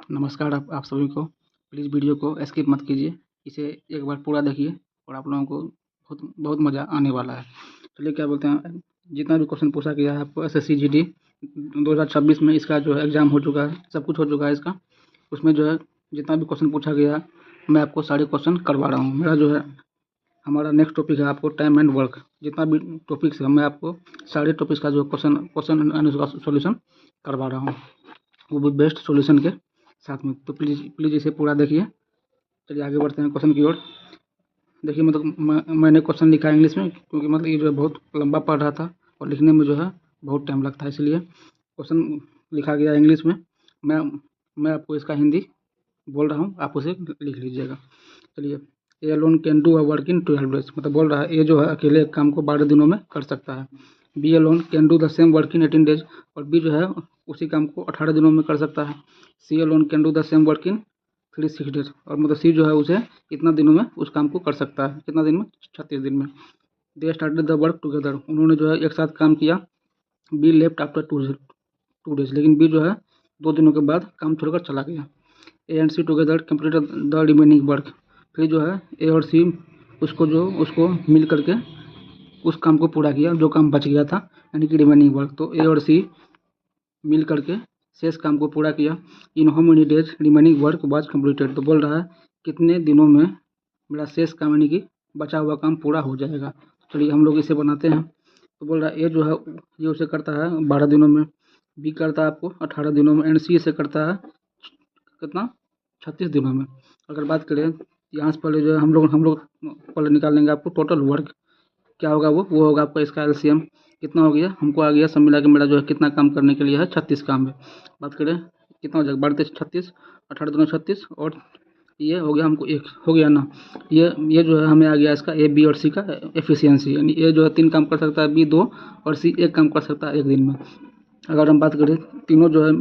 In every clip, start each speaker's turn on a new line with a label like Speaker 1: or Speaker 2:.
Speaker 1: नमस्कार आप सभी को। प्लीज़ वीडियो को स्किप मत कीजिए, इसे एक बार पूरा देखिए और आप लोगों को बहुत बहुत मज़ा आने वाला है। चलिए क्या बोलते हैं, जितना भी क्वेश्चन पूछा गया है आपको एसएससी जीडी 2026 में इसका जो है एग्ज़ाम हो चुका है, सब कुछ हो चुका है इसका। उसमें जो है जितना भी क्वेश्चन पूछा गया है मैं आपको सारे क्वेश्चन करवा रहा हूँ। मेरा जो है हमारा नेक्स्ट टॉपिक है आपको टाइम एंड वर्क। जितना भी टॉपिक्स है मैं आपको सारे टॉपिक्स का जो क्वेश्चन एंड उसका सॉल्यूशन करवा रहा हूँ, वो भी बेस्ट सॉल्यूशन के साथ में। तो प्लीज़ इसे पूरा देखिए। चलिए आगे बढ़ते हैं क्वेश्चन की ओर। देखिए मैंने क्वेश्चन लिखा है इंग्लिश में, क्योंकि ये जो है बहुत लंबा पढ़ रहा था और लिखने में जो है बहुत टाइम लगता है, इसलिए क्वेश्चन लिखा गया है इंग्लिश में। मैं आपको इसका हिंदी बोल रहा हूँ, आप उसे लिख लीजिएगा। चलिए, A alone can do a work in 12 days, मतलब बोल रहा है ए जो है अकेले एक काम को 12 दिनों में कर सकता है। B alone can do the same work in 18 days, और बी जो है उसी काम को 18 दिनों में कर सकता है। C alone can do the same work in 36 days, और मतलब सी जो है उसे इतना दिनों में उस काम को कर सकता है। कितना दिन में? 36 दिन में। They started the work together, उन्होंने जो है एक साथ काम किया। बी लेफ्ट आफ्टर 2 डेज, लेकिन बी जो है 2 दिनों के बाद काम छोड़कर चला गया। A and C together completed the remaining work, फिर जो है ए और सी उसको मिल करके उस काम को पूरा किया जो काम बच गया था, यानी कि रिमेनिंग वर्क। तो ए और सी मिल करके शेष काम को पूरा किया। इन how many days remaining work was completed, तो बोल रहा है कितने दिनों में मेरा शेष काम यानी कि बचा हुआ काम पूरा हो जाएगा। चलिए हम लोग इसे बनाते हैं। तो बोल रहा है ए जो है ये उसे करता है 12 दिनों में, बी करता है आपको 18 दिनों में, एंड सी इसे करता है कितना? 36 दिनों में। अगर बात करें यहाँ से पहले जो है हम लोग पहले निकाल लेंगे आपको टोटल वर्क क्या होगा। वो होगा आपका इसका एलसीएम कितना हो गया, हमको आ गया सब मिला के मेरा जो है कितना काम करने के लिए है 36 काम है। बात करें कितना हो जाएगा, 12 36, 18 दूना 36, और ये हो गया हमको एक हो गया ना। ये जो है हमें आ गया इसका ए बी और सी का एफिशिएंसी, यानी ए जो है 3 काम कर सकता है, बी 2 और सी 1 काम कर सकता है एक दिन में। अगर हम बात करें तीनों जो है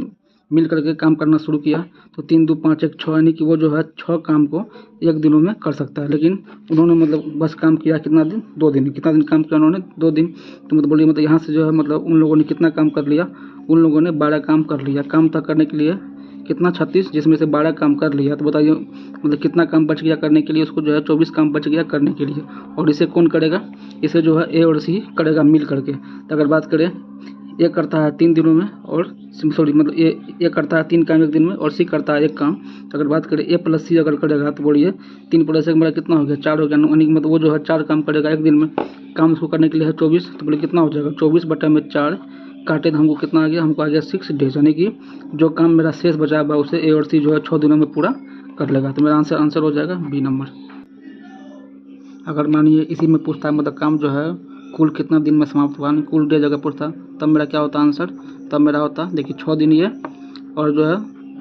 Speaker 1: मिल करके काम करना शुरू किया तो 3 2 5 1 6, यानी कि वो जो है 6 काम को एक दिनों में कर सकता है। लेकिन उन्होंने मतलब बस काम किया कितना दिन? 2 दिन। कितना दिन काम किया उन्होंने? 2 दिन। तो मतलब बोलिए मतलब यहाँ से जो है मतलब उन लोगों ने कितना काम कर लिया? उन लोगों ने 12 काम कर लिया। काम तक करने के लिए कितना? 36, जिसमें से 12 काम कर लिया। तो बताइए मतलब कितना काम बच गया करने के लिए? उसको जो है 24 काम बच गया करने के लिए। और इसे कौन करेगा? इसे जो है ए और सी करेगा मिल करके। तो अगर बात करें ए करता है 3 दिनों में, और सॉरी मतलब ए करता है 3 काम एक दिन में, और सी करता है 1 काम। तो अगर बात करें ए प्लस सी अगर करेगा तो बोलिए 3 प्लस 1 मेरा कितना हो गया? 4 हो गया, यानी कि मतलब वो जो है 4 काम करेगा एक दिन में। काम उसको करने के लिए है 24, तो बोलिए कितना हो जाएगा? 24/4 काटे तो हमको कितना आ गया? हमको आ गया 6 डेज, यानी कि जो काम मेरा शेष बचा हुआ उसे ए और सी जो है 6 दिनों में पूरा कर लेगा। तो मेरा आंसर हो जाएगा बी नंबर। अगर मानिए इसी में पूछता है मतलब काम जो है कुल कितना दिन में समाप्त हुआ, कुल डेज अगर पूछता तब मेरा क्या होता आंसर? तब मेरा होता देखिए 6 दिन ये, और जो है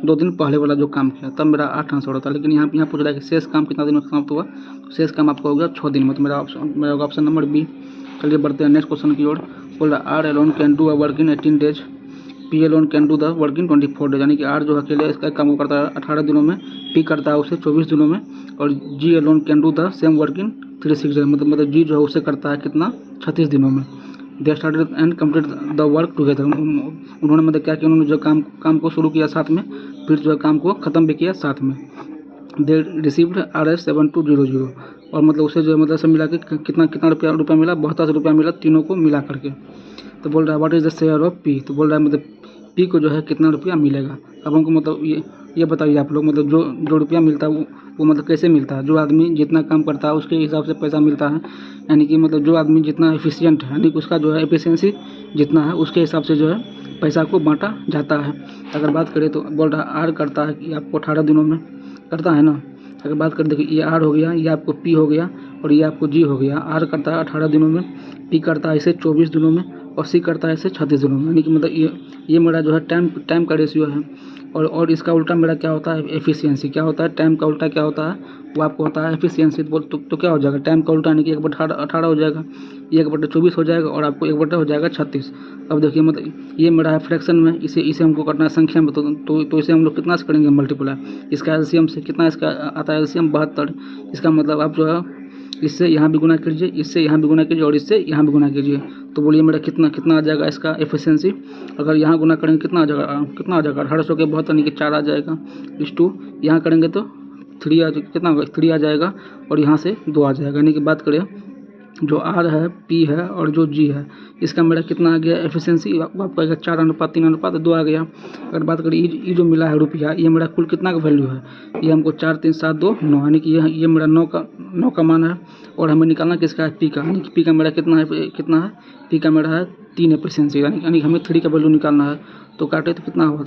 Speaker 1: 2 दिन पहले वाला जो काम किया, तब मेरा 8 आंसर होता। लेकिन यहाँ पूछ रहा है कि शेष काम कितना दिन में समाप्त हुआ, तो शेष काम आपको हो गया 6 दिन में। तो मेरा होगा ऑप्शन नंबर बी। चलिए बढ़ते हैं नेक्स्ट क्वेश्चन की ओर। बोल रहा R alone can do a work in 18 days, P alone can do the work in 24 days, यानी कि आर जो अकेले इसका काम को करता है 18 दिनों में, पी करता है उसे 24 दिनों में, और G alone can do the same work in 36 days, मतलब जी जो है उसे करता है कितना? 36 दिनों में। They started and complete the work together, उन्होंने मतलब क्या किया? उन्होंने जो काम को शुरू किया साथ में, फिर जो है काम को ख़त्म भी किया साथ में। दे रिसीव्ड RS 7200, और मतलब उसे जो है मतलब सब मिला के कितना कितना रुपया मिला? 72 रुपया मिला तीनों को मिला करके। तो बोल रहा है what is the share of P, तो बोल रहा है मतलब पी को जो है कितना रुपया मिलेगा। अब हमको मतलब ये बताइए आप लोग, मतलब जो रुपया मिलता है वो मतलब कैसे मिलता है? जो आदमी जितना काम करता है उसके हिसाब से पैसा मिलता है, यानी कि मतलब जो आदमी जितना एफिशिएंट है, यानी कि उसका जो है एफिशिएंसी जितना है उसके हिसाब से जो है पैसा को बांटा जाता है। अगर बात करें तो बोल रहा है आर करता है कि आपको 18 दिनों में करता है ना। अगर बात करें देखिए ये आर हो गया, ये आपको पी हो गया, और ये आपको जी हो गया। आर करता है 18 दिनों में, पी करता है इसे 24 दिनों में, और सी करता है इसे 36 दिनों में। यानी कि मतलब ये मेरा जो है टाइम का रेशियो है। और इसका उल्टा मेरा क्या होता है? एफिशिएंसी। क्या होता है? टाइम का उल्टा क्या होता है? वो आपको होता है एफिशिएंसी। तो क्या हो जाएगा? टाइम का उल्टा यानी कि 1/18 हो जाएगा, 1/24 हो जाएगा, और आपको 1/, हो जाएगा 36। अब देखिए मतलब ये मेरा है फ्रैक्शन में, इसे हमको करना है संख्या में। तो इसे हम लोग कितना से करेंगे? मल्टीप्लाई। इसका एलसीएम से कितना इसका आता है? एलसीएम 72। इसका मतलब आप जो है इससे यहाँ भी गुना कीजिए, इससे यहाँ भी गुना कीजिए और इससे यहाँ भी गुना कीजिए। तो बोलिए मेरा कितना आ जाएगा इसका एफिशिएंसी। अगर यहाँ गुना करेंगे कितना आ जाएगा 1800 के बहुत यानी कि 4 आ जाएगा। इस टू यहाँ करेंगे तो 3 कितना होगा 3 आ जाएगा और यहाँ से 2 आ जाएगा। यानी कि बात करें जो R है, P है और जो G है, इसका मेरा कितना आ गया एफिशिएंसी, आपको आएगा 4:3:2 आ गया। अगर बात करें ये जो मिला है रुपया, ये मेरा कुल कितना का वैल्यू है, ये हमको 4 3 7 2 9 यानी कि ये मेरा 9 का मान है। और हमें निकालना किसका है, P का। यानी कि P का मेरा कितना है P का मेरा है 3 एफिशिएंसी, यानी हमें 3 का वैल्यू निकालना है। तो काटे तो कितना होगा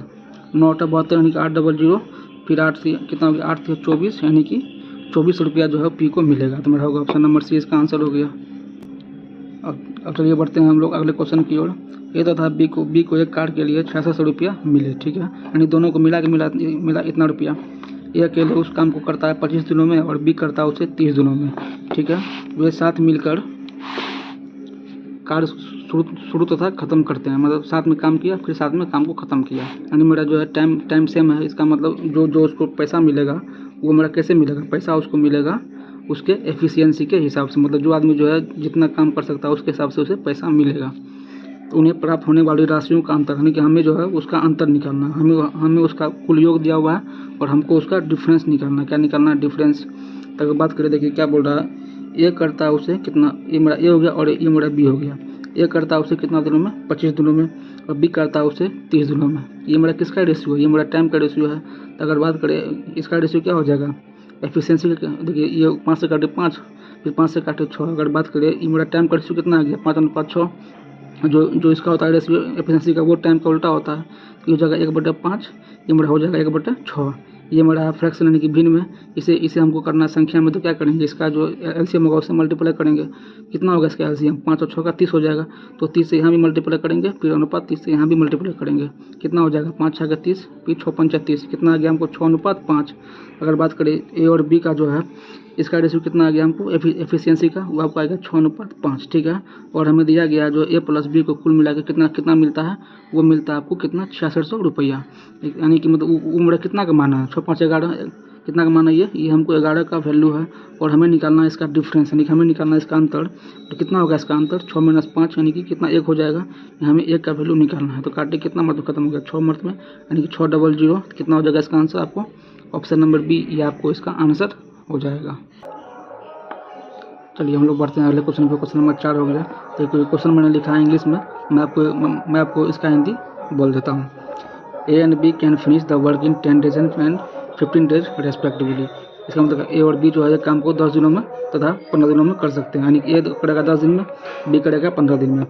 Speaker 1: 9 यानी कि 800, फिर 8 से कितना हो गया 8 से 24 यानी कि 24 रुपया जो है P को मिलेगा। तो मेरा होगा ऑप्शन नंबर सी इसका आंसर हो गया। अब चलिए बढ़ते हैं हम लोग अगले क्वेश्चन की ओर। ये तो था बी को एक कार के लिए 600 रुपया मिले, ठीक है, यानी दोनों को मिला इतना रुपया। ये अकेले उस काम को करता है 25 दिनों में और बी करता है उसे 30 दिनों में, ठीक है। वे साथ मिलकर कार्य शुरू तथा ख़त्म करते हैं, मतलब साथ में काम किया फिर साथ में काम को ख़त्म किया। यानी मेरा जो है टाइम सेम है। इसका मतलब जो उसको पैसा मिलेगा वो मेरा कैसे मिलेगा, पैसा उसको मिलेगा उसके एफिशिएंसी के हिसाब से, मतलब जो आदमी जो है जितना काम कर सकता है उसके हिसाब से उसे पैसा मिलेगा। तो उन्हें प्राप्त होने वाली राशियों का अंतर, यानी कि हमें जो है उसका अंतर निकालना, हमें उसका कुल योग दिया हुआ है और हमको उसका डिफरेंस निकालना। क्या निकालना है, डिफरेंस। तक बात करें, देखिए क्या बोल रहा है, ए करता है उसे कितना, ये मेरा ए हो गया और ये मेरा बी हो गया। ए करता है उसे कितना दिनों में 25 दिनों में और बी करता है उसे 30 दिनों में। ये मेरा किसका रेशियो है, ये मेरा टाइम का रेशियो है। तो अगर बात करें इसका रेशियो क्या हो जाएगा एफिशिएंसी का, देखिए ये 5 से काटे 5 फिर 5 से काटे 6। अगर बात करें ये मेरा टाइम का रेशियो कितना आ गया 5:6। जो इसका होता है रेशियो एफिशिएंसी का वो टाइम का उल्टा होता है। तो ये हो जाएगा 1/5, ये मेरा हो जाएगा 1/6। ये मेरा फ्रैक्शन यानी कि भिन्न में, इसे हमको करना संख्या में। तो क्या करेंगे, इसका जो एलसीएम होगा उससे मल्टीप्लाई करेंगे। कितना होगा इसका एलसीएम 5 और 6 का 30 हो जाएगा। तो 30 से यहाँ भी मल्टीप्लाई करेंगे, फिर अनुपात 30 से यहाँ भी मल्टीप्लाई करेंगे। कितना हो जाएगा 5 6 का 30 फिर 6 5 30, कितना आ गया हमको 6:5। अगर बात करें ए और बी का जो है इसका रेशियो कितना आ गया हमको एफिशिएंसी का, वो आपको आएगा 6:5, ठीक है। और हमें दिया गया जो ए प्लस बी को कुल मिला के कितना मिलता है, वो मिलता है आपको कितना 6600 रुपया। यानी कि मतलब वो मेरा कितना का माना है 6 5 11 कितना का माना, ये हमको 11 का वैल्यू है। और हमें निकालना है इसका डिफरेंस, यानी कि हमें निकालना है इसका अंतर। तो कितना होगा इसका अंतर 6 - 5 यानी कि कितना 1 हो जाएगा। हमें 1 का वैल्यू निकालना है। तो काटे कितना मतलब खत्म हो गया 6 मर्त में, यानी कि 600 कितना हो जाएगा इसका आंसर आपको ऑप्शन नंबर बी, ये आपको इसका आंसर हो जाएगा। चलिए हम लोग बढ़ते हैं अगले क्वेश्चन पे। क्वेश्चन नंबर 4 हो गया। तो क्वेश्चन मैंने लिखा है इंग्लिश में, मैं आपको इसका हिंदी बोल देता हूँ। A and B can finish the work in 10 days and 15 days respectively. इसका मतलब ए और बी जो है काम को 10 दिनों में तथा 15 दिनों में कर सकते हैं। यानी कि ए करेगा 10 दिन में, बी करेगा 15 दिन में।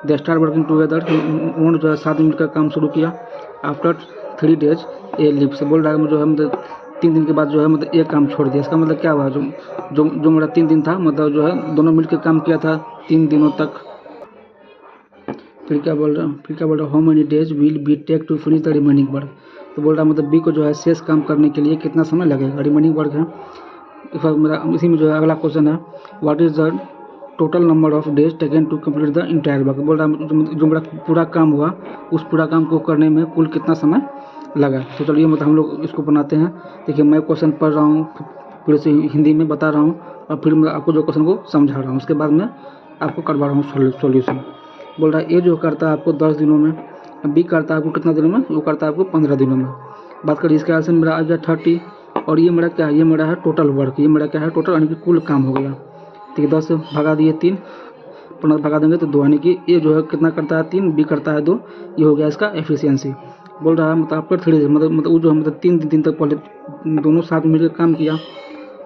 Speaker 1: दे स्टार्ट वर्किंग टुगेदर, उन्होंने जो है 7 दिन का काम शुरू किया। आफ्टर 3 days ए लीव से बोल रहा है जो है मतलब 3 दिन के बाद जो है मतलब एक काम छोड़ दिया। इसका मतलब क्या हुआ, जो मेरा 3 दिन था मतलब जो है दोनों मिलकर काम किया था 3 दिनों तक। फिर क्या बोल रहा है how many days will be take to finish the remaining work. तो बोल रहा है मतलब बी को जो है शेष काम करने के लिए कितना समय लगेगा, रिमेनिंग वर्क है। मेरा इसी में जो है अगला क्वेश्चन है what is the total number of days taken to complete the entire work. बोल रहा है जो मेरा पूरा काम हुआ उस पूरा काम को करने में कुल कितना समय लगा। तो चलिए मतलब हम लोग इसको बनाते हैं। देखिए मैं क्वेश्चन पढ़ रहा हूँ, फिर से हिंदी में बता रहा हूँ और फिर मैं आपको जो क्वेश्चन को समझा रहा हूँ, उसके बाद मैं आपको करवा रहा हूँ सॉल्यूशन। बोल रहा है ए जो करता है आपको 10 दिनों में, बी करता है आपको कितना दिनों में, वो करता है आपको 15 दिनों में। बात करिए इसके आंसर मेरा आ गया 30 और ये मेरा क्या है, ये मेरा है टोटल वर्क, ये मेरा क्या है टोटल यानी कि कुल काम हो गया। ठीक है 10 भगा दिए 3, 15 भगा देंगे तो 2, यानी कि ये जो है कितना करता है 3, बी करता है 2, ये हो गया इसका एफिशिएंसी। बोल रहा है मतलब आफ्टर 3 days मतलब वो जो है मतलब 3 दिन तक पहले दोनों साथ मिलकर काम किया।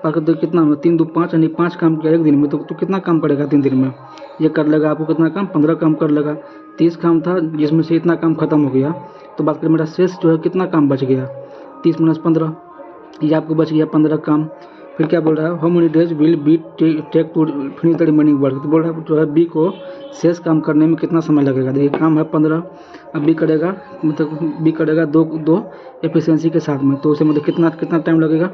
Speaker 1: बाकी तो कितना 3 2 5 यानी 5 काम किया एक दिन में। तो कितना काम करेगा 3 दिन में, ये कर लेगा आपको कितना काम 15 काम कर लेगा। 30 काम था जिसमें से इतना काम खत्म हो गया। तो बात करें मेरा शेष जो है कितना काम बच गया 30 - 15, ये आपको बच गया 15 काम। फिर क्या बोल रहा है how many days will be take to finish the remaining work. तो बोल रहा है जो है बी को शेष काम करने में कितना समय लगेगा। देखिए काम है 15, अब बी करेगा मतलब बी करेगा 2 एफिशिएंसी के साथ में, तो उसे मतलब कितना टाइम लगेगा,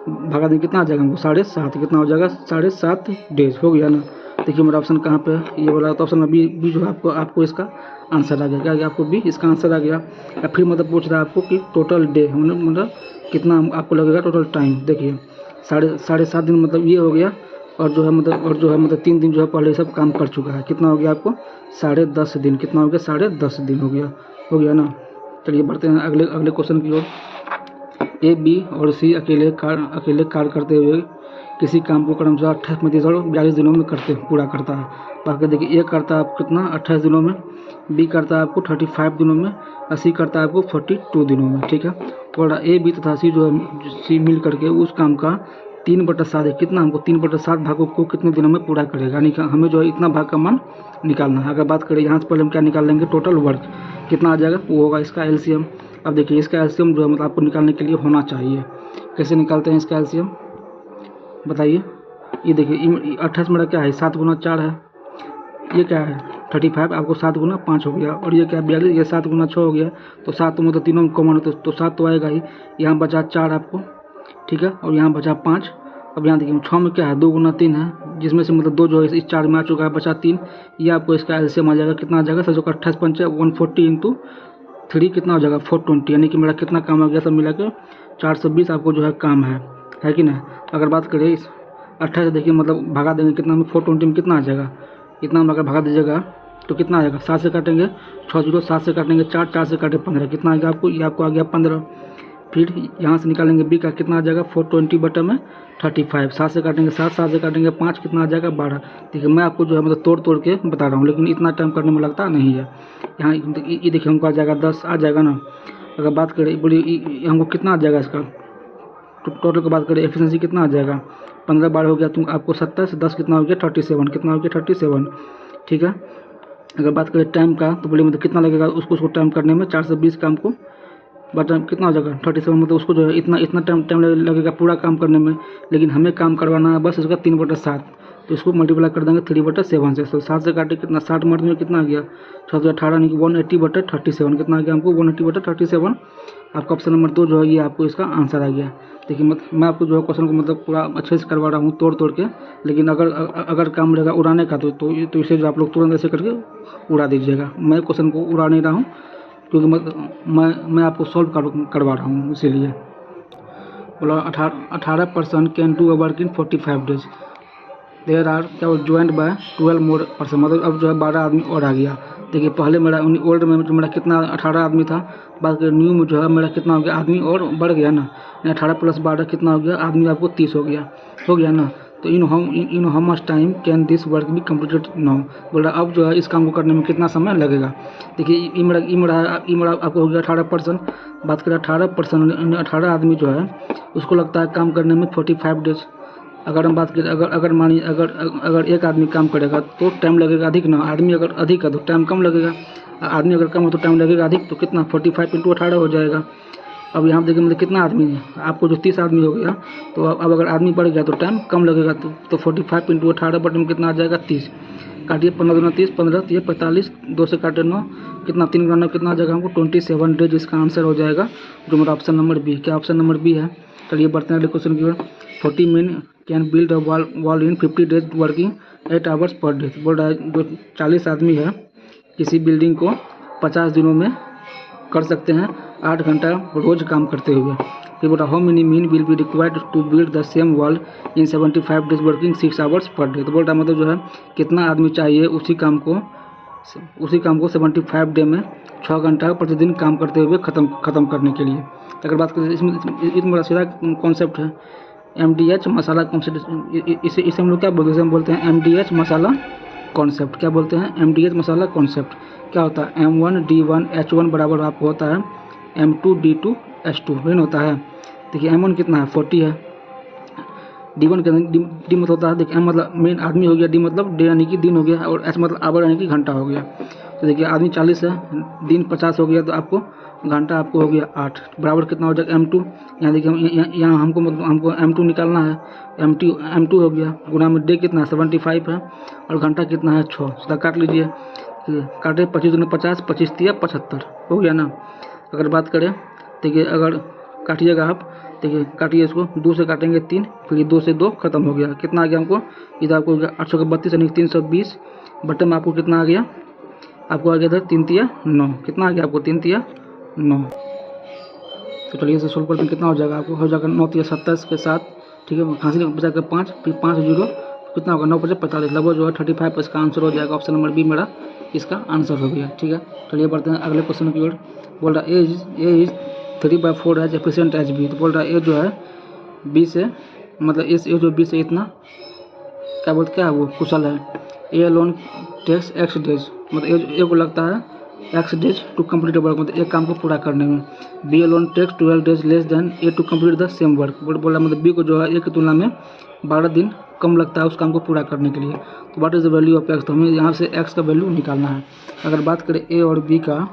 Speaker 1: भगा दें कितना आ जाएगा हमको 7.5, कितना हो जाएगा 7.5 डेज हो गया ना। देखिए मेरा ऑप्शन कहाँ पे है, ये बोला तो ऑप्शन में बी जो है आपको इसका आंसर आ गया। क्या गया आपको बी इसका आंसर आ गया। या फिर मतलब पूछ रहा है आपको कि टोटल डे मतलब कितना आपको लगेगा टोटल टाइम। देखिए 7.5 दिन मतलब ये हो गया और जो है मतलब 3 दिन जो है पहले सब काम कर चुका है। कितना हो गया आपको 10.5 दिन। कितना हो गया 10.5 दिन हो गया ना। चलिए बढ़ते हैं अगले क्वेश्चन की ओर। ए, बी और सी अकेले कार्य करते हुए किसी काम को क्रमशः 28, 35 और 42 दिनों में पूरा करता है। बाकी देखिए, ए करता है आपको कितना 28 दिनों में, बी करता है आपको 35 दिनों में और सी करता है आपको 42 दिनों में। ठीक है, और ए, बी तथा सी जो है सी मिल करके उस काम का 3/7 कितना हमको 3/7 भागों को कितने दिनों में पूरा करेगा, यानी कि हमें जो है इतना भाग का मान निकालना है। अगर बात करें यहाँ से पहले हम क्या निकाल लेंगे, टोटल वर्क कितना आ जाएगा, वो होगा इसका एलसीएम। अब देखिए इसका एलसीएम जो है मतलब आपको निकालने के लिए होना चाहिए। कैसे निकालते हैं इसका एलसीएम बताइए। ये देखिए 28 मेरा क्या है 7 गुना 4 है, ये क्या है 35, आपको 7 गुना 5 हो गया, और ये क्या 42, ये 7 गुना 6 हो गया। तो 7 तो मतलब तीनों में कॉमन है तो 7 तो आएगा ही। यहाँ बचा 4 आपको, ठीक है, और यहाँ बचा 5। अब यहाँ देखिए 6 में क्या है 2 गुना 3 है, जिसमें से मतलब 2 जो है इस 4 में आ चुका है, बचा 3। ये आपको इसका एलसीएम आ जाएगा, कितना आ जाएगा 28 पंचे 140 इंटू 3 कितना हो जाएगा 420, यानी कि मेरा कितना काम आ गया सब मिला के 420 आपको जो है काम है कि नहीं। अगर बात करें इस 28 देखिए मतलब भगा देंगे कितना में 420 में कितना आ जाएगा, इतना में अगर भगा दीजिएगा तो कितना आएगा, 7 से काटेंगे 6 0, 7 से काटेंगे 4, 4 से काटे 15, कितना आ गया आपको, ये आपको आ गया 15। फिर यहाँ से निकालेंगे बी का, कितना आ जाएगा 420 बटे में 35, 7 से काटेंगे 7, 7 से काटेंगे 5, कितना आ जाएगा 12। देखिए मैं आपको जो है मतलब तोड़ के बता रहा हूँ, लेकिन इतना टाइम करने में लगता नहीं है। यहाँ ये देखिए हमको आ जाएगा 10 आ जाएगा ना। अगर बात करें बोलिए हमको कितना आ जाएगा इसका टोटल की बात करें, एफिशिएंसी कितना आ जाएगा 15 12 हो गया, तुम आपको 70 से 10 कितना हो गया 37, कितना हो गया 37। ठीक है, अगर बात करें टाइम का तो बोलिए मतलब कितना लगेगा उसको टाइम करने में 420 काम को बट कितना हो जाएगा 37, मतलब उसको जो है इतना टाइम लगेगा पूरा काम करने में, लेकिन हमें काम करवाना है बस इसका 3/7, तो इसको मल्टीप्लाई कर देंगे 3/7 से। तो 7 से काटे कितना 60 मर्द में कितना आ गया 6 से 18 यानी कि 180/37, कितना आ गया हमको 180/37। आपका ऑप्शन नंबर 2 जो है ये आपको इसका आंसर आ गया। देखिए मैं आपको जो है क्वेश्चन को मतलब पूरा अच्छे से करवा रहा हूँ तोड़ के, लेकिन अगर काम रहेगा उड़ाने का तो इसे जो आप लोग तुरंत ऐसे करके उड़ा दीजिएगा। मैं क्वेश्चन को उड़ा नहीं रहा हूँ क्योंकि मैं आपको सॉल्व करवा रहा हूँ, इसीलिए बोला 18% can do a work in 45 days. There are क्या ज्वाइंट बाय 12 मोर पर्सन, मतलब अब जो है 12 आदमी और आ गया। देखिए पहले मेरा ओल्ड में जो मेरा कितना 18 आदमी था, बात करें न्यू में जो है मेरा कितना हो गया आदमी और बढ़ गया ना, 18 + 12 कितना हो गया आदमी आपको 30 हो गया ना। तो इन how much time can this work be completed now, बोल रहा अब जो है इस काम को करने में कितना समय लगेगा। देखिए ई मेरा आपको हो गया 18%। बात करें 18% 18 आदमी जो है उसको लगता है काम करने में 45 डेज। अगर हम बात करें अगर मानिए अगर एक आदमी काम करेगा तो टाइम लगेगा अधिक ना, आदमी अगर अधिक है तो टाइम कम लगेगा, आदमी अगर कम हो तो टाइम लगेगा अधिक, तो कितना 45 × 18 हो जाएगा। अब यहाँ देखिए मतलब कितना आदमी है आपको जो 30 आदमी हो गया, तो अब अगर आदमी बढ़ गया तो टाइम कम लगेगा, तो 45 × 18 बटे में कितना आ जाएगा 30। काटिए 15 दूना 30, 15 3 45, 2 से काटे 9, कितना 3 × 9 कितना आ जाएगा हमको 27 डेज। इसका आंसर हो जाएगा जो मेरा ऑप्शन नंबर बी। क्या ऑप्शन नंबर बी है। चलिए बढ़ते हैं अगले क्वेश्चन की ओर। 40 men can build a wall in 50 days working 8 hours per day. बोल रहा है जो 40 आदमी है किसी बिल्डिंग को 50 दिनों में कर सकते हैं 8 घंटा रोज काम करते हुए। फिर बोला how many men will be required to build the same wall in 75 days working 6 hours per day. तो बोल रहा मतलब जो है कितना आदमी चाहिए उसी काम को 75 डे में 6 घंटा प्रतिदिन काम करते हुए ख़त्म करने के लिए। अगर बात करें इसमें बड़ा सीधा कॉन्सेप्ट है MDH मसाला कॉन्सेप्ट। इसे हम लोग क्या बोलते हैं, हम बोलते हैं MDH मसाला कॉन्सेप्ट। क्या बोलते हैं MDH मसाला कॉन्सेप्ट। क्या होता है M1 D1 H1 बराबर आपको होता है M2 D2 H2 नहीं होता है। देखिए M1 कितना है 40 है, D1 के डी मतलब होता है देखिए M मतलब मेन आदमी हो गया, D मतलब डे यानी कि दिन हो गया, और H मतलब आवर यानी कि घंटा हो गया। तो देखिए आदमी 40 है, दिन 50 हो गया, तो आपको घंटा आपको हो गया 8 बराबर कितना हो जाएगा M2। यहाँ देखिए यहाँ हमको M2 निकालना है, M2 हो गया गुना में डे कितना 75 है और घंटा कितना है 6। सीधा काट लीजिए, काटे 25 दूनी 50, 25 तिया 75 हो गया ना। अगर बात करें देखिए अगर काटिएगा आप, देखिए काटिए इसको 2 से काटेंगे 3, फिर 2 से 2 खत्म हो गया, कितना आ गया हमको इधर आपको 832 यानी 320 बटे में आपको कितना आ गया, आपको आ गया था 3 तिया 9, कितना आ गया आपको 3 तिया 9। तो चलिए इसे सोल्व करते हैं, कितना हो जाएगा आपको हो जाएगा 9 तिया 27 के साथ, ठीक है, फांसी बचा कर 5, फिर 5 0 कितना होगा 9 × 45 लगभग जो है 35 इसका आंसर हो जाएगा। ऑप्शन नंबर बी मेरा इसका आंसर हो गया। ठीक है, चलिए बढ़ते हैं अगले क्वेश्चन की ओर। बोल रहा है A is 3/4 as efficient as B. तो बोल रहा है ए जो है बी से मतलब ए जो बी से इतना क्या बोलते क्या है वो कुशल है। A alone takes X days मतलब ए को लगता है X days to complete work मतलब एक काम को पूरा करने में। B alone takes 12 days less than A to complete the same work. बोला मतलब बी को जो है ए की तुलना में 12 दिन कम लगता है उस काम को पूरा करने के लिए। तो what is the value of x, तो हमें यहाँ से एक्स का वैल्यू निकालना है। अगर बात करें ए और बी का,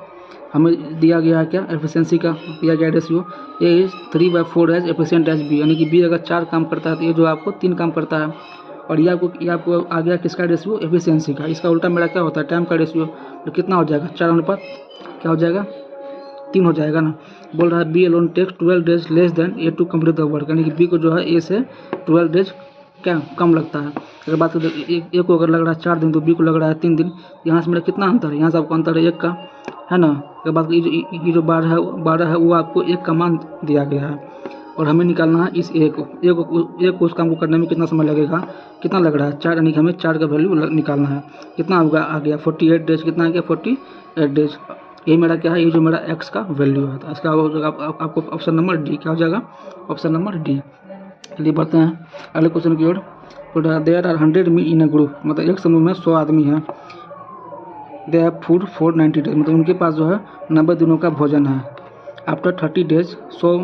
Speaker 1: हमें दिया गया है क्या एफिशिएंसी का दिया गया ratio. A is 3/4 as efficient as B, यानी कि बी अगर 4 काम करता है तो ये जो आपको 3 काम करता है। और ये आपको आ गया किसका रेशियो एफिशिएंसी का। इसका उल्टा मेरा क्या होता है टाइम का रेशियो। तो कितना हो जाएगा 4 अनुपात क्या हो जाएगा 3 हो जाएगा ना। बोल रहा है B alone takes 12 days less than A to complete the work, यानी कि बी को जो है ए से 12 डेज क्या कम लगता है। अगर बात करें ए को अगर लग रहा है 4 दिन तो बी को लग रहा है 3 दिन। यहाँ से मेरा कितना अंतर है, यहाँ से आपको अंतर है 1 का, है ना। अगर बात ये जो 12 है वो आपको 1 का मान दिया गया है और हमें निकालना है इस ए को उस काम को करने में कितना समय लगेगा, कितना लग रहा है 4, यानी कि हमें 4 का वैल्यू निकालना है। कितना होगा आ गया 48 डेज, कितना आ गया 48 डेज। ये मेरा क्या है, ये जो मेरा एक्स का वैल्यू है। तो इसका आपको ऑप्शन नंबर डी क्या हो जाएगा, ऑप्शन नंबर डी। चलिए बढ़ते हैं अगले क्वेश्चन की ओर। There are 100 men in a group, मतलब एक समूह में 100 आदमी हैं। They have food for 90 days, मतलब उनके पास जो है 90 दिनों का भोजन है। After 30 days 100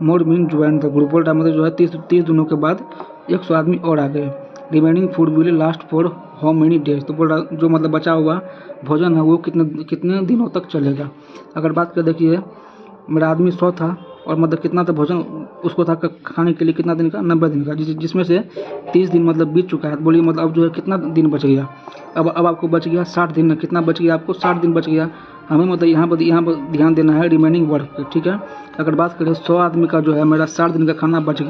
Speaker 1: more mean join the group, बोल रहा मतलब जो है 30 दिनों के बाद 100 आदमी और आ गए। Remaining food will last for how many days, तो बोल रहा जो मतलब बचा हुआ भोजन है वो कितने दिनों तक चलेगा। अगर बात कर देखिए मेरा आदमी 100 था और मतलब कितना था भोजन उसको था खाने के लिए कितना दिन का 90 दिन का, जिसमें से 30 दिन मतलब बीत चुका है। तो बोलिए मतलब अब जो है कितना दिन बच गया, अब आपको बच गया 60 दिन। कितना बच गया आपको 60 दिन बच गया। हमें मतलब यहाँ पर ध्यान देना है रिमेनिंग वर्क पे। ठीक है, अगर बात करें 100 आदमी का जो है मेरा 60 दिन का खाना बच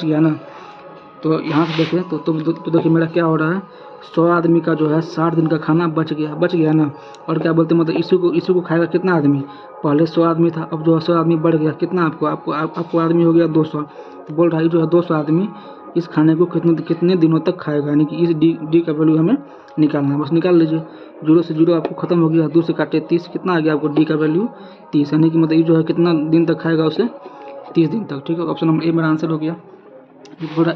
Speaker 1: गया ना। तो यहाँ से देखिए तो देखिए मेरा क्या हो रहा है 100 आदमी का जो है 60 दिन का खाना बच गया ना। और क्या बोलते हैं मतलब इसी को खाएगा कितना आदमी, पहले 100 आदमी था अब जो है 100 आदमी बढ़ गया, कितना आपको आदमी हो गया 200। तो बोल रहा है जो है 200 आदमी इस खाने को कितने दिनों तक खाएगा, यानी कि इस डी का वैल्यू हमें निकालना है। बस निकाल लीजिए, 0 से 0 आपको खत्म हो गया, 2 से काटे 30, कितना आ गया आपको डी का वैल्यू 30, यानी कि मतलब ये जो है कितना दिन तक खाएगा उसे 30 दिन तक। ठीक है, ऑप्शन नंबर ए मेरा आंसर हो गया। थोड़ा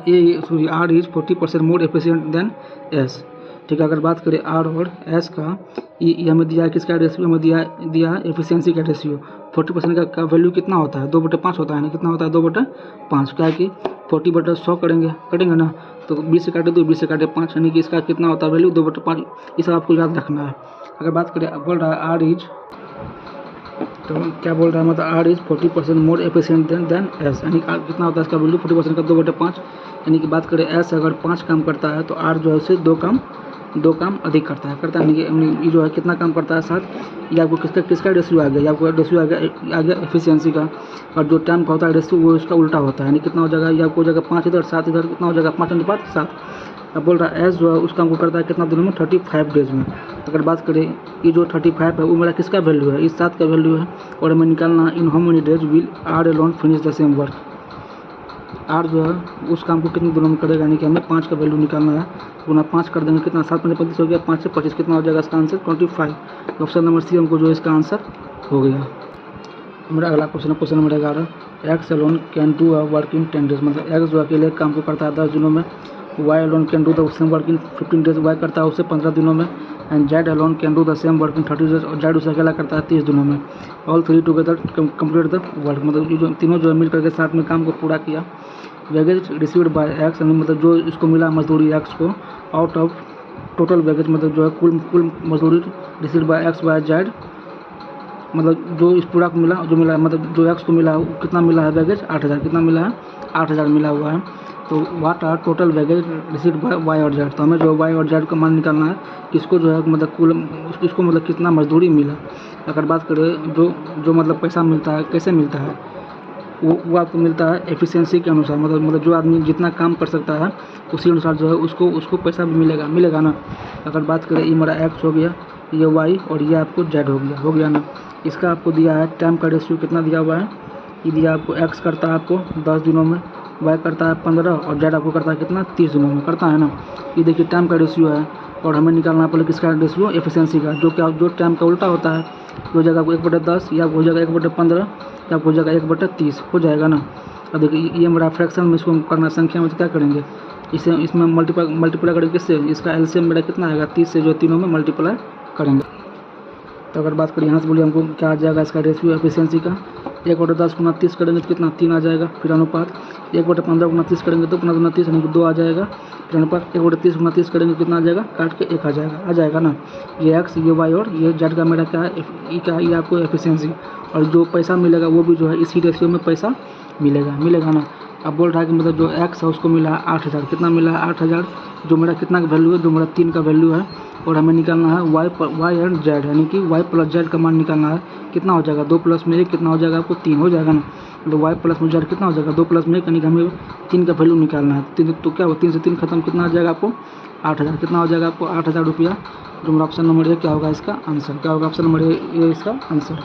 Speaker 1: R is 40% more efficient than S. ठीक है, अगर बात करें आर और एस का, ये हमें दिया है किसका रेशियो, हमें दिया है एफिशिएंसी का रेशियो। 40% का वैल्यू कितना होता है 2/5 होता है ना, कितना होता है 2/5। क्या है कि 40/100 करेंगे ना, तो 20 से काटे 2, 20 से काटे 5, यानी कि इसका कितना होता है वैल्यू 2/5। ये सब आपको याद रखना है। अगर बात करें बोल रहा है आर इज, तो क्या बोल रहा है मतलब R is 40% more efficient than S, यानी कितना होता है इसका वैल्यू 40% का 2/5। यानी कि बात करें एस अगर 5 काम करता है तो आर जो है उसे 2 काम अधिक करता है ये जो है कितना काम करता है 7। ये आपको किसका रेशियो आ गया, आपको रेशियो आ गया एफिशिएंसी का। और जो टाइम का होता है रेशियो वो इसका उल्टा होता है, यानी कितना हो जाएगा, ये आपको हो जाएगा 5 इधर 7 इधर, कितना हो जाएगा 5/7। अब बोल रहा है एस जो है उस काम को करता है कितना दिनों में 35 डेज में। अगर बात करें ये जो 35 है वो मेरा किसका वैल्यू है, इस 7 का वैल्यू है। और हमें निकालना in how many days will R alone finish the same work. R जो है उस काम को कितने दिनों में करेगा, यानी कि हमें 5 का वैल्यू निकालना है। गुना 5 कर देंगे कितना 7 में 25 हो गया, 5 से 25 कितना हो जाएगा इसका आंसर 25। ऑप्शन नंबर सी हमको जो इसका आंसर हो गया। मेरा अगला question number 11। X alone can do a work in 10 days, मतलब एक्स जो अकेले काम को करता है 10 दिनों में। Y alone can do the same work in 15 days, Y करता है उसे 15 दिनों में। And Z alone can do the same work in 30 days, और जेड उसे अकेला करता है 30 दिनों में। All 3 together complete the work, मतलब ये जो तीनों जो है मिल करके साथ में काम को पूरा किया। वेगेज रिसीव्ड बाय एक्स, मतलब जो इसको मिला मजदूरी एक्स को, आउट ऑफ टोटल वेगेज मतलब जो है कुल मजदूरी received by X by Z, मतलब जो इस पूरा को मिला मतलब जो एक्स को मिला वो कितना मिला है वेगेज 8000, कितना मिला है 8000 मिला हुआ है। तो what are total wages received by Y और जेड, तो हमें जो वाई और जेड का मान निकालना है किसको जो है मतलब कुल इसको मतलब कितना मजदूरी मिला। अगर बात करें जो मतलब पैसा मिलता है कैसे मिलता है, वो आपको मिलता है एफिशिएंसी के अनुसार, मतलब जो आदमी जितना काम कर सकता है उसी अनुसार जो है उसको पैसा भी मिलेगा ना। अगर बात करें ये मेरा एक्स हो गया, ये वाई और ये आपको जेड हो गया ना। इसका आपको दिया है टाइम का रेशियो कितना दिया हुआ है, ये दिया आपको एक्स करता है आपको 10 दिनों में, वाई करता है 15 और जेड आपको करता है कितना 30 दिनों में करता है ना। ये देखिए टाइम का रेशियो है और हमें निकालना पड़ेगा किसका रेशियो, एफिशिएंसी का, जो टाइम का उल्टा होता है। हो जाएगा आपको 1/10 या हो जाएगा 1/15 या हो जाएगा 1/30 हो जाएगा ना। अब देखिए ये मेरा फ्रैक्शन में इसको करना, संख्या में तो क्या करेंगे, इसे इसमें मल्टीप्लाई करेंगे किससे, इसका एलसीएम मेरा कितना आएगा 30 से, जो तीनों में मल्टीप्लाई करेंगे। तो अगर बात करें यहाँ से बोलिए हमको क्या आ जाएगा इसका रेशियो एफिशिएंसी का, 1/10 गुना 30 करेंगे तो कितना 3 आ जाएगा। फिर अनुपात 1/15 गुना 30 करेंगे तो 15 यानी कि 2 आ जाएगा। फिर अनुपात 1/30 गुना 30 करेंगे कितना आ जाएगा, काट के 1 आ जाएगा ना। ये एक्स, ये वाई और ये जेड का मेरा क्या है, ये आपको एफिशिएंसी। और जो पैसा मिलेगा वो भी जो है इसी रेशियो में पैसा मिलेगा ना। अब बोल रहा है कि मतलब जो एक्स है उसको मिला है 8000, कितना मिला है 8000, जो मेरा कितना का वैल्यू है, जो मेरा 3 का वैल्यू है। और हमें निकालना है वाई एंड जेड, यानी कि वाई प्लस जेड का मान निकालना है। कितना हो जाएगा 2 प्लस में 1 कितना हो जाएगा आपको 3 हो जाएगा ना। मतलब वाई प्लस में जेड कितना हो जाएगा 2 प्लस में 1, यानी कि हमें 3 का वैल्यू निकालना है। 3 तो क्या होगा 3 से 3 खत्म, कितना आ जाएगा आपको 8000, कितना हो जाएगा आपको 8000 रुपया। जो मेरा ऑप्शन नंबर ए क्या होगा इसका आंसर, क्या होगा ऑप्शन नंबर ए इसका आंसर।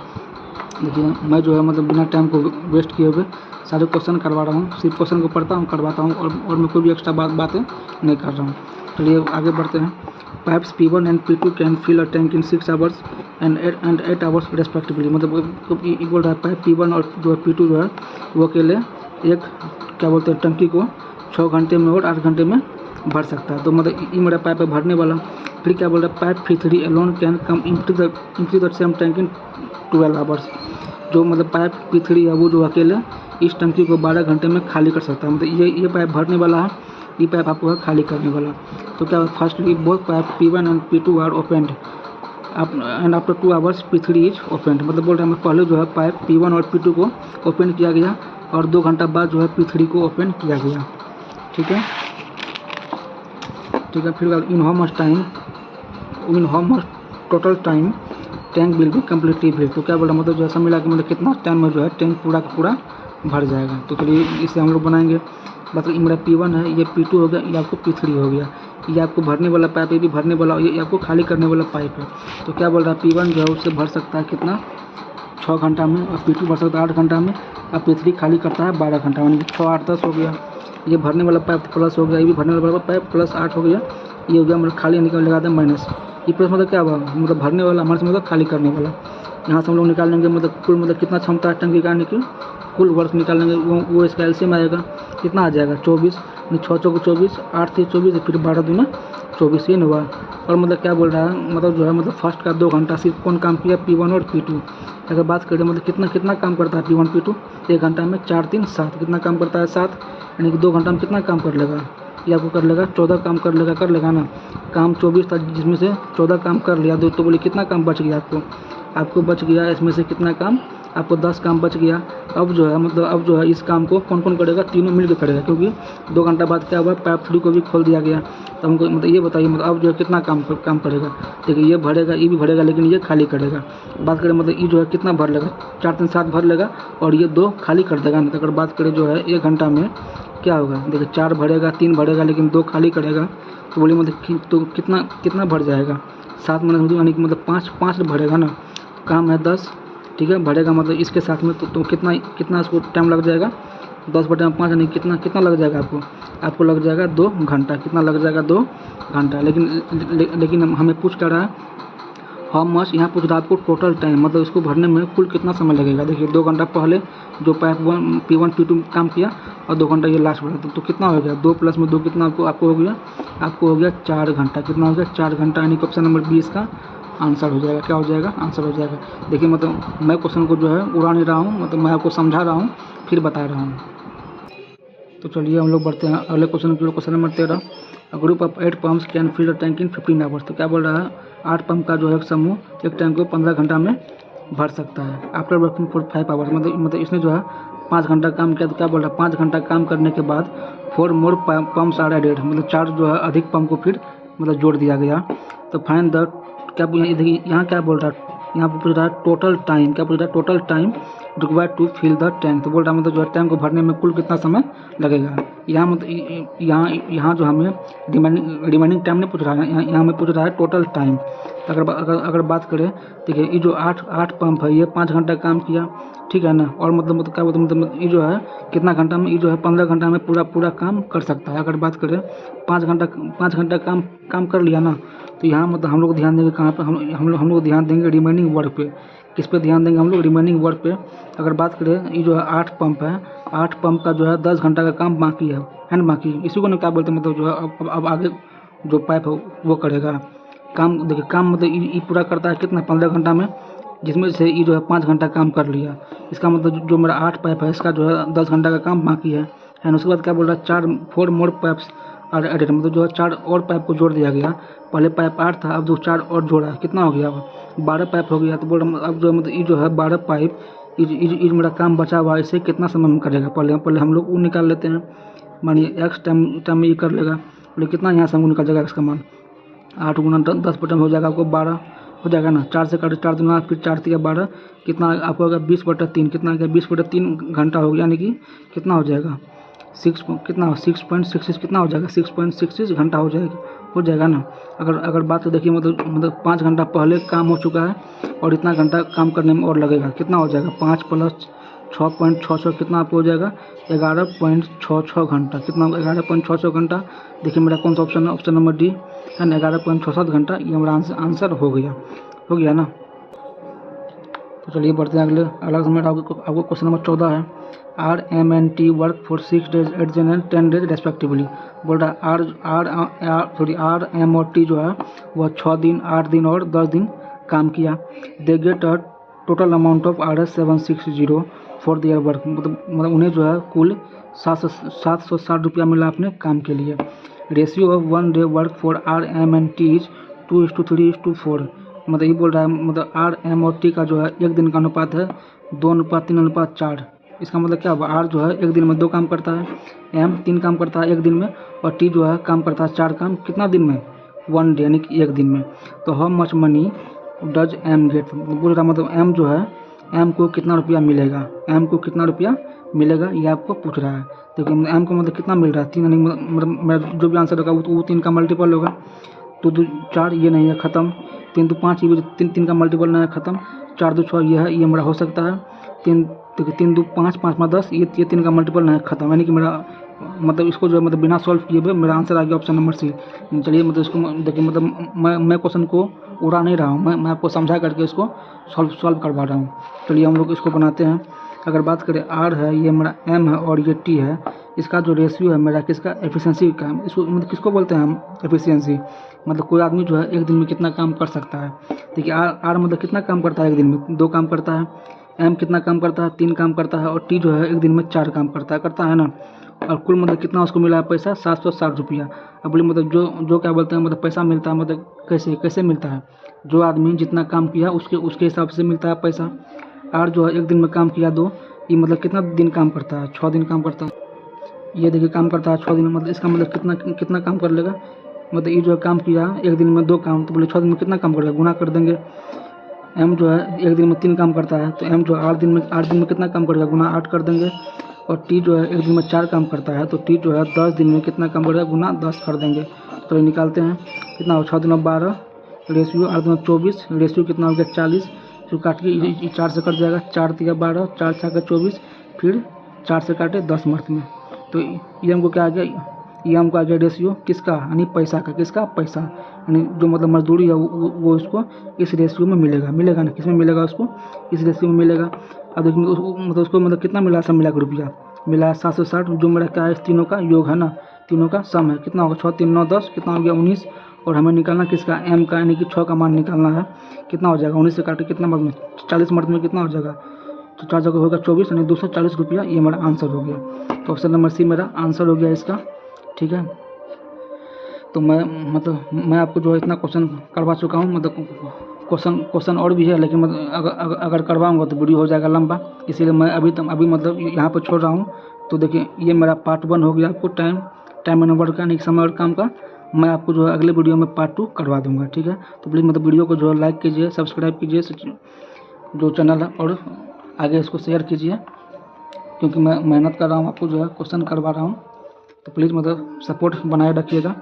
Speaker 1: देखिए मैं जो है मतलब बिना टाइम को वेस्ट किए हुए सारे क्वेश्चन करवा रहा हूँ, सिर्फ क्वेश्चन को पढ़ता हूँ करवाता हूँ और मैं कोई भी एक्स्ट्रा बातें नहीं कर रहा हूँ। चलिए आगे बढ़ते हैं। Pipes P1 and P2 can fill a tank in 6 hours and 8 hours respectively. मतलब ये बोल रहा है पाइप P1 और जो है P2 जो है वो अकेले एक क्या बोलते हैं टंकी को 6 घंटे में और 8 घंटे में भर सकता है। तो मतलब ये मेरा पाइप है भरने वाला। फिर क्या बोल रहा है pipe P3 alone can come into the same tank in 12 hours. जो मतलब पाइप P3 है वो जो अकेले इस टंकी को 12 घंटे में खाली कर सकता है। मतलब ये पाइप भरने वाला है, ये पाइप आपको है खाली करने वाला। तो क्या firstly both pipe P1 and P2 are opened and after 2 hours P3 is opened. मतलब बोल रहे हैं पहले जो है पाइप P1 और P2 को ओपन किया गया और 2 घंटा बाद जो है P3 को ओपन किया गया। ठीक है। फिर in how much total time tank will be completely fill. तो क्या बोल रहा मतलब जो ऐसा मिला कि मतलब कितना टाइम में जो है टैंक पूरा का पूरा भर जाएगा। तो चलिए इसे हम लोग बनाएंगे। मतलब ये मेरा P1 है, ये P2 हो गया, ये आपको P3 हो गया। ये आपको भरने वाला पाइप, ये भी भरने वाला, ये आपको खाली करने वाला पाइप है। तो क्या बोल रहा है P1 जो है उससे भर सकता है कितना 6 घंटा में और P2 भर सकता है 8 घंटा में और P3 खाली करता है 12 घंटा में। 6 8 10 हो गया। ये भरने वाला पाइप प्लस हो गया, ये भी भरने वाला पाइप प्लस 8 हो गया। ये हो गया मतलब खाली निकाल लगा दें माइनस। ये प्लस मतलब क्या हुआ, मतलब भरने वाला हमारे से मतलब खाली करने वाला। यहाँ से हम लोग निकाल लेंगे मतलब कुल मतलब कितना क्षमता है टंकी का, निकल कुल वर्क निकाल लेंगे। वो इसका एलसीएम आएगा कितना आ जाएगा 24, 6 चौको 24, 8 से 24 फिर 12 दूना 24 ये हुआ। और मतलब क्या बोल रहा है मतलब जो है मतलब फर्स्ट का 2 घंटा सिर्फ कौन काम किया P1 और P2। अगर बात करें मतलब कितना काम करता है P1 P2 1 घंटा में 4 3 7 कितना काम करता है 7, यानी कि 2 घंटा में कितना काम कर लेगा, ये आपको कर लेगा 14 काम कर लेगा ना। काम 24 था जिसमें से 14 काम कर लिया, तो बोलिए कितना काम बच गया आपको बच गया इसमें से कितना काम आपको 10 काम बच गया। अब जो है मतलब अब जो है इस काम को कौन कौन करेगा, तीनों मिलकर करेगा, क्योंकि 2 घंटा बाद क्या हुआ पाइप 3 को भी खोल दिया गया। तो हमको मतलब ये बताइए मतलब अब जो है कितना काम करेगा। देखिए ये भरेगा, ये भी भरेगा, लेकिन ये खाली करेगा। बात करें मतलब ये जो है कितना भर लेगा 4 3 7 भर लेगा और ये 2 खाली कर देगा ना। तो अगर बात करें जो है 1 घंटा में क्या होगा, देखिए 4 भरेगा 3 भरेगा लेकिन 2 खाली करेगा। तो बोलिए मतलब तो कितना भर जाएगा 7 मिनट, यानी कि मतलब 5 भरेगा ना। काम है 10, ठीक है, भरेगा मतलब इसके साथ में तो कितना इसको टाइम लग जाएगा 10/5 यानी कितना लग जाएगा आपको लग जाएगा 2 घंटा। कितना लग जाएगा 2 घंटा। लेकिन हमें पूछ क्या रहा है हाउ मच, यहाँ पूछ रहा है आपको टोटल टाइम, मतलब इसको भरने में कुल कितना समय लगेगा। देखिए 2 घंटा पहले जो पाइप P1 P2 काम किया और 2 घंटा ये लास्ट भरा, तो कितना हो गया 2 + 2 कितना आपको हो गया 4 घंटा। कितना हो गया 4 घंटा, यानी कि ऑप्शन नंबर 20 का आंसर हो जाएगा। क्या हो जाएगा आंसर हो जाएगा। देखिए मतलब मैं क्वेश्चन को जो है उड़ा नहीं रहा हूँ, मतलब मैं आपको समझा रहा हूँ फिर बता रहा हूँ। तो चलिए हम लोग बढ़ते हैं अगले क्वेश्चन की ओर। Question number 13, group of 8 pumps can fill a tank in 15 hours. तो क्या बोल रहा है 8 पंप का जो है समूह एक टैंक को 15 घंटा में भर सकता है। आफ्टर वर्किंग फॉर 5 आवर्स, मतलब इसने जो है 5 घंटा काम किया। तो क्या बोल रहा है 5 घंटा काम करने के बाद 4 मोर पम्प्स आर एडेड, मतलब 4 जो है अधिक पंप को फिर मतलब जोड़ दिया गया। तो फाइंड द क्या देखिए यहाँ क्या बोल रहा है, यहाँ पर पूछ रहा है टोटल टाइम। क्या पूछ रहा है total time required to fill the tank. तो बोल रहा है मतलब जो है टैंक को भरने में कुल कितना समय लगेगा। यहाँ मतलब यहाँ जो हमें रिमेनिंग टाइम नहीं पूछ रहा है, यहाँ हमें पूछ रहा है टोटल टाइम। तो अगर बात करें, देखिए ये जो आठ पंप है ये 5 घंटा काम किया, ठीक है ना। और मतलब क्या बोलते मतलब ये जो है कितना घंटा में, ये जो है 15 घंटा में पूरा काम कर सकता है। अगर बात करें 5 घंटा काम कर लिया ना, तो यहाँ मतलब हम लोग ध्यान देंगे कहाँ पे, हम लोग ध्यान देंगे रिमेनिंग वर्क पे। किस पे ध्यान देंगे हम लोग? रिमेनिंग वर्क पे। अगर बात करें ये जो है 8 पंप है, 8 पंप का जो है 10 घंटा का काम बाकी है ना बाकी। इसी को ना क्या बोलते हैं मतलब जो है अब आगे जो पाइप है वो करेगा काम। देखिए काम मतलब ये पूरा करता है कितना, 15 घंटा में, जिसमें से ये जो है 5 घंटा काम कर लिया। इसका मतलब जो मेरा 8 पाइप है इसका जो है 10 घंटा का काम बाकी है ना। उसके बाद क्या बोल रहा है 4 मोर पाइप्स और एडेड, मतलब जो है 4 और पाइप को जोड़ दिया गया। पहले पाइप 8 था, अब जो 4 और जोड़ा, कितना हो गया, अब 12 पाइप हो गया। तो बोल रहा अब जो मतलब ये जो है 12 पाइप, ये मेरा काम बचा हुआ है, इसे कितना समय में करेगा। पहले हम लोग वो निकाल लेते हैं। मानिए एक्स टाइम में ये कर लेगा, बोले कितना यहाँ से हमको निकल जाएगा इसका मान, 8 गुना 10 बटन हो जाएगा आपको 12 हो जाएगा ना। 4 से काटे 4 दूना, फिर 4 तिया 12, कितना आपको होगा 20/3, कितना आ गया 20/3 घंटा हो गया, यानी कि कितना हो जाएगा 6.66 कितना हो जाएगा 6.66 घंटा हो जाएगा ना। अगर बात तो देखिए मतलब 5 घंटा पहले काम हो चुका है और इतना घंटा काम करने में और लगेगा, कितना हो जाएगा 5 + 6.66 कितना आपको हो जाएगा 11.66 घंटा। कितना 11.66 घंटा। देखिए मेरा कौन सा ऑप्शन है, ऑप्शन नंबर डी है ना, 11.67 घंटा। ये हमारा आंसर हो गया ना। तो चलिए बढ़ते हैं अगला समय। आपको क्वेश्चन नंबर 14 है, RMNT वर्क फॉर 6 days 8 दिन एंड 10 days रेस्पेक्टिवली। बोल रहा है RM और T जो है वह 6 दिन 8 दिन और 10 दिन काम किया। They get a total amount of Rs760 for their work. मतलब उन्हें जो है कुल 760 रुपया मिला अपने काम के लिए। Ratio of 1 day work for RMNT is 2:3:4। मतलब ये बोल रहा है मतलब RM और T का जो है एक दिन का अनुपात है 2:3:4। इसका मतलब क्या हुआ, R जो है एक दिन में 2 काम करता है, M 3 काम करता है एक दिन में, और T जो है काम करता है 4 काम कितना दिन में 1 day यानी कि एक दिन में। तो how much money does M get. बोल रहा मतलब M जो है M को कितना रुपया मिलेगा, M को कितना रुपया मिलेगा ये आपको पूछ रहा है। देखिए M को मतलब कितना मिल रहा है 3, यानी मतलब मेरा जो भी आंसर होगा वो 3 का मल्टीपल होगा। 2 2 4 ये नहीं है ख़त्म, 3 2 5 ये 3 का मल्टीपल नहीं है ख़त्म, 4 2 6 ये है, ये मेरा हो सकता है 3 देखिए 3 2 5 5 5 10 ये 3 का मल्टीपल नहीं है ख़त्म, यानी कि मेरा मतलब इसको जो है मतलब बिना सॉल्व किए हुए मेरा आंसर आ गया ऑप्शन नंबर सी। चलिए मतलब इसको देखिए मतलब मैं क्वेश्चन को उड़ा नहीं रहा हूँ, मैं आपको समझा करके इसको सॉल्व करवा रहा हूँ। चलिए हम लोग इसको बनाते हैं। अगर बात करें R है, ये मेरा M है और ये T है, इसका जो रेशियो है मेरा किसका एफिशिएंसी का, इसको मतलब किसको बोलते हैं हम एफिशिएंसी। मतलब कोई आदमी जो है एक दिन में कितना काम कर सकता है। देखिए R मतलब कितना काम करता है एक दिन में 2 काम करता है, M कितना काम करता है 3 काम करता है, और T जो है एक दिन में 4 काम करता है ना। और कुल मतलब कितना उसको मिला है पैसा 760 रुपया। अब बोलिए मतलब जो क्या बोलते हैं मतलब पैसा मिलता है, मतलब कैसे मिलता है, जो आदमी जितना काम किया उसके हिसाब से मिलता है पैसा। R जो है एक दिन में काम किया 2, ये मतलब कितना दिन काम करता है 6 दिन काम करता है। ये देखिए काम करता है 6 दिन में, मतलब इसका मतलब कितना काम कर लेगा, मतलब ये जो है काम किया एक दिन में 2 काम, तो बोले 6 दिन में कितना काम करेगा, गुना कर देंगे। M जो है एक दिन में 3 काम करता है, तो M जो 8 दिन में कितना काम करेगा, गुना 8 कर देंगे। और T जो है एक दिन में 4 काम करता है, तो T जो है 10 दिन में कितना काम करेगा, गुना 10 कर देंगे। तो ये निकालते हैं कितना हो 6 दिन 12, रेशियो 8 दिन 24, रेशियो कितना हो गया 40, फिर काट के 4 से कट जाएगा, 4 तिया 12, 4 6 का 24, फिर 4 से काटे 10 मर्थ में। तो ये हमको क्या आ गया, ये हमको आ गया रेशियो किसका, यानी पैसा का, किसका पैसा, यानी जो मतलब मजदूरी है वो उसको इस रेशियो में मिलेगा ना, किसमें मिलेगा उसको इस रेशियो में मिलेगा। अब देखिए मतलब उसको मतलब कितना मिला, सब मिला के रुपया मिला है 760, जो मेरा क्या है तीनों का योग है ना, तीनों का सम है, कितना होगा 6 3 9 10, कितना हो गया 19। और हमें निकालना किसका M का, यानी कि 6 का मान निकालना है, कितना हो जाएगा 19 से काटे कितना मर्द में 40 मर्द में कितना हो जाएगा, तो 4 जगह होगा 24, यानी 240 रुपया, ये मेरा आंसर हो गया। तो ऑप्शन नंबर सी मेरा आंसर हो गया इसका, ठीक है। तो मैं आपको जो है इतना क्वेश्चन करवा चुका हूँ, मतलब क्वेश्चन और भी है, लेकिन मतलब अगर करवाऊँगा तो वीडियो हो जाएगा लंबा, इसीलिए मैं अभी मतलब यहाँ पर छोड़ रहा हूँ। तो देखिए ये मेरा पार्ट 1 हो गया, आपको टाइम एंड वर्क का, यानी समय और काम का। मैं आपको जो है अगले वीडियो में पार्ट 2 करवा दूंगा, ठीक है। तो प्लीज़ मतलब वीडियो को जो है लाइक कीजिए, सब्सक्राइब कीजिए जो चैनल है, और आगे इसको शेयर कीजिए, क्योंकि मैं मेहनत कर रहा हूँ, आपको जो है क्वेश्चन करवा रहा हूँ, तो प्लीज़ मतलब सपोर्ट बनाए रखिएगा।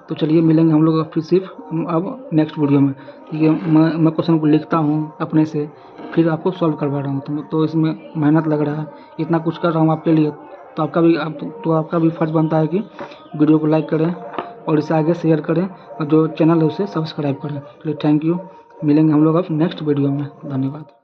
Speaker 1: तो चलिए मिलेंगे हम लोग फिर सिर्फ अब नेक्स्ट वीडियो में। देखिए मैं क्वेश्चन को लिखता हूँ अपने से, फिर आपको सॉल्व करवा रहा हूँ, तो इसमें मेहनत लग रहा है, इतना कुछ कर रहा हूँ आपके लिए, तो आपका भी फर्ज बनता है कि वीडियो को लाइक करें और इसे आगे शेयर करें, और जो चैनल है उसे सब्सक्राइब करें। चलिए थैंक यू, मिलेंगे हम लोग अब नेक्स्ट वीडियो में। धन्यवाद।